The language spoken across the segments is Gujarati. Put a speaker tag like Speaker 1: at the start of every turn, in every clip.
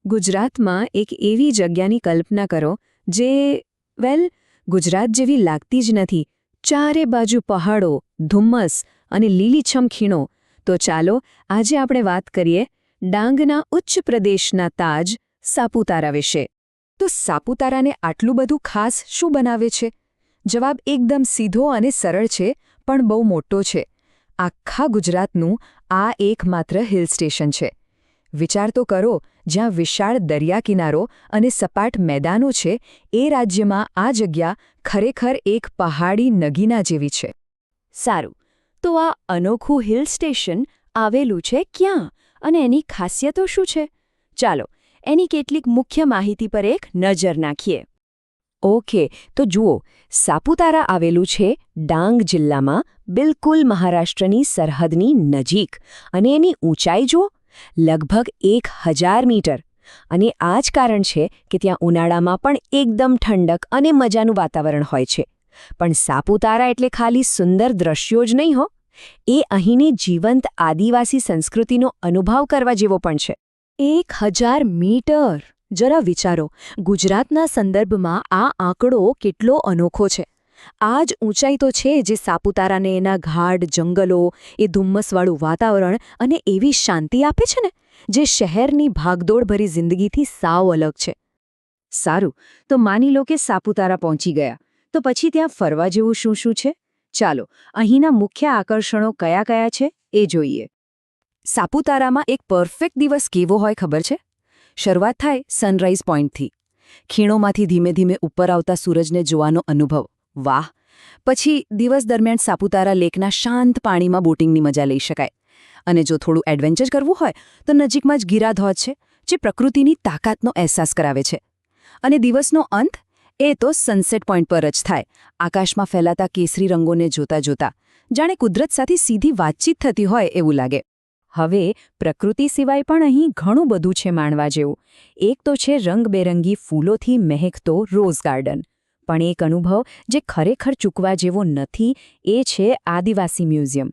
Speaker 1: ગુજરાતમાં એક એવી જગ્યાની કલ્પના કરો જે ગુજરાત જેવી લાગતી જ નથી. ચારે બાજુ પહાડો, ધુમ્મસ અને લીલીછમ ખીણો. તો ચાલો આજે આપણે વાત કરીએ ડાંગના ઉચ્ચ પ્રદેશના તાજ સાપુતારા વિશે. તો સાપુતારાને આટલું બધું ખાસ શું બનાવે છે? જવાબ એકદમ સીધો અને સરળ છે, પણ બહુ મોટો છે. આખા ગુજરાતનું આ એકમાત્ર હિલ સ્ટેશન છે. વિચાર તો કરો, જ્યાં વિશાળ દરિયા કિનારો અને સપાટ મેદાનો છે, એ રાજ્યમાં આ જગ્યા ખરેખર એક પહાડી નગીના જેવી છે.
Speaker 2: સારું, તો આ અનોખું હિલ સ્ટેશન આવેલું છે ક્યાં અને એની ખાસિયતો શું છે? ચાલો એની કેટલીક મુખ્ય માહિતી પર એક નજર નાખીએ. ઓકે, તો જુઓ, સાપુતારા આવેલું છે ડાંગ જિલ્લામાં, બિલકુલ મહારાષ્ટ્રની સરહદની નજીક. અને એની ઊંચાઈ જુઓ, લગભગ 1000 મીટર. અને આ જ કારણ છે કે ત્યાં ઉનાળામાં પણ એકદમ ઠંડક અને મજાનું વાતાવરણ હોય છે. પણ સાપુતારા એટલે ખાલી સુંદર દ્રશ્યો જ નહીં હો, એ અહીંની જીવંત આદિવાસી સંસ્કૃતિનો અનુભવ કરવા જેવો પણ છે. 1000 મીટર! જરા વિચારો, ગુજરાતના સંદર્ભમાં આ આંકડો કેટલો અનોખો છે. આ જ ઊંચાઈ તો છે જે સાપુતારાને એના ગાઢ જંગલો, એ ધુમ્મસવાળું વાતાવરણ અને એવી શાંતિ આપે છે ને, જે શહેરની ભાગદોડભરી જિંદગીથી સાવ અલગ છે. સારું, તો માની લો કે સાપુતારા પહોંચી ગયા, તો પછી ત્યાં ફરવા જેવું શું શું છે? ચાલો અહીંના મુખ્ય આકર્ષણો કયા કયા છે એ જોઈએ. સાપુતારામાં એક પરફેક્ટ દિવસ કેવો હોય ખબર છે? શરૂઆત થાય સનરાઈઝ પોઈન્ટથી. ખીણોમાંથી ધીમે ધીમે ઉપર આવતા સૂરજને જોવાનો અનુભવ, વાહ! પછી દિવસ દરમિયાન સાપુતારા લેકના શાંત પાણીમાં બોટિંગની મજા લઈ શકાય. અને જો થોડું એડવેન્ચર કરવું હોય તો નજીકમાં જ ગિરાધોધ છે, જે પ્રકૃતિની તાકાતનો અહેસાસ કરાવે છે. અને દિવસનો અંત એ તો સનસેટ પોઈન્ટ પર જ થાય, આકાશમાં ફેલાતા કેસરી રંગોને જોતા જોતા, જાણે કુદરત સાથે સીધી વાતચીત થતી હોય એવું લાગે. હવે પ્રકૃતિ સિવાય પણ અહીં ઘણું બધું છે માણવા જેવું. એક તો છે રંગબેરંગી ફૂલોથી મહેકતો રોઝ ગાર્ડન. પણ એક અનુભવ જે ખરેખર ચૂકવા જેવો નથી, એ છે આદિવાસી મ્યુઝિયમ.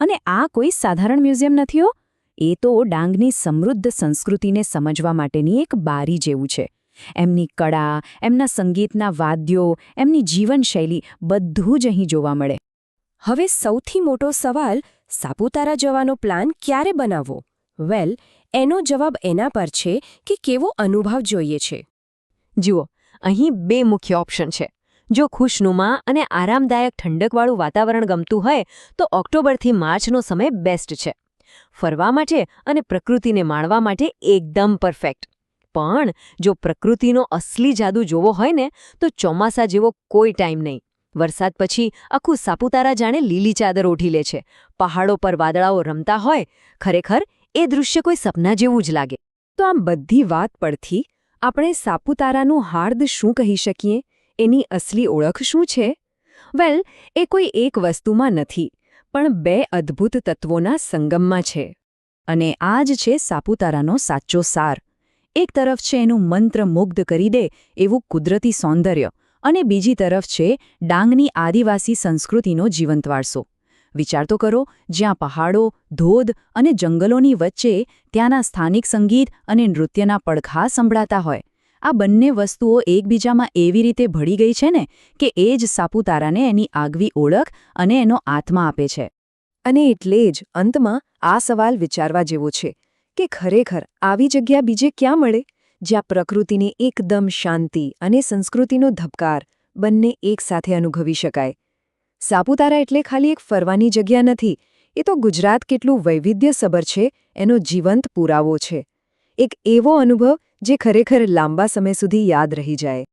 Speaker 2: અને આ કોઈ સાધારણ મ્યુઝિયમ નથી હો, એ તો ડાંગની સમૃદ્ધ સંસ્કૃતિને સમજવા માટેની એક બારી જેવું છે. એમની કળા, એમના સંગીતના વાદ્યો, એમની જીવનશૈલી બધું જ અહીં જોવા મળે. હવે સૌથી મોટો સવાલ, સાપુતારા જવાનો પ્લાન ક્યારે બનાવવો? એનો જવાબ એના પર છે કે કેવો અનુભવ જોઈએ છે. જુઓ, અહીં 2 મુખ્ય ઓપ્શન છે. જો ખુશનુમા અને આરામદાયક ઠંડકવાળું વાતાવરણ ગમતું હોય તો ઓક્ટોબરથી માર્ચનો સમય બેસ્ટ છે. ફરવા માટે અને પ્રકૃતિને માણવા માટે એકદમ પરફેક્ટ. પણ જો પ્રકૃતિનો અસલી જાદુ જોવો હોય ને, તો ચોમાસા જેવો કોઈ ટાઈમ નહીં. વરસાદ પછી આખું સાપુતારા જાણે લીલી ચાદર ઓઢી લે છે. પહાડો પર વાદળાઓ રમતા હોય. ખરેખર એ દૃશ્ય કોઈ સપના જેવું જ લાગે. તો આમ બધી વાત પરથી આપણે સાપુતારાનું હાર્દ શું કહી શકીએ? એની અસલી ઓળખ શું છે? એ કોઈ એક વસ્તુમાં નથી, પણ 2 અદ્ભુત તત્વોના સંગમમાં છે. અને આ જ છે સાપુતારાનો સાચો સાર. એક તરફ છે એનું મંત્રમુગ્ધ કરી દે એવું કુદરતી સૌંદર્ય, અને બીજી તરફ છે ડાંગની આદિવાસી સંસ્કૃતિનો જીવંત વારસો. વિચાર તો કરો, જ્યાં પહાડો, ધોધ અને જંગલોની વચ્ચે ત્યાંના સ્થાનિક સંગીત અને નૃત્યના પડઘા સંભળાતા હોય. આ બંને વસ્તુઓ એકબીજામાં એવી રીતે ભળી ગઈ છે ને, કે એ જ સાપુતારાને એની આગવી ઓળખ અને એનો આત્મા આપે છે. અને એટલે જ અંતમાં આ સવાલ વિચારવા જેવો છે કે ખરેખર આવી જગ્યા બીજે ક્યાં મળે, જ્યાં પ્રકૃતિની એકદમ શાંતિ અને સંસ્કૃતિનો ધબકાર બંને એકસાથે અનુભવી શકાય. સાપુતારા એટલે ખાલી એક ફરવાની જગ્યા નથી, એ તો ગુજરાત કેટલું વૈવિધ્યસભર છે એનો જીવંત પુરાવો છે. એક એવો અનુભવ જે ખરેખર લાંબા સમય સુધી યાદ રહી જાય.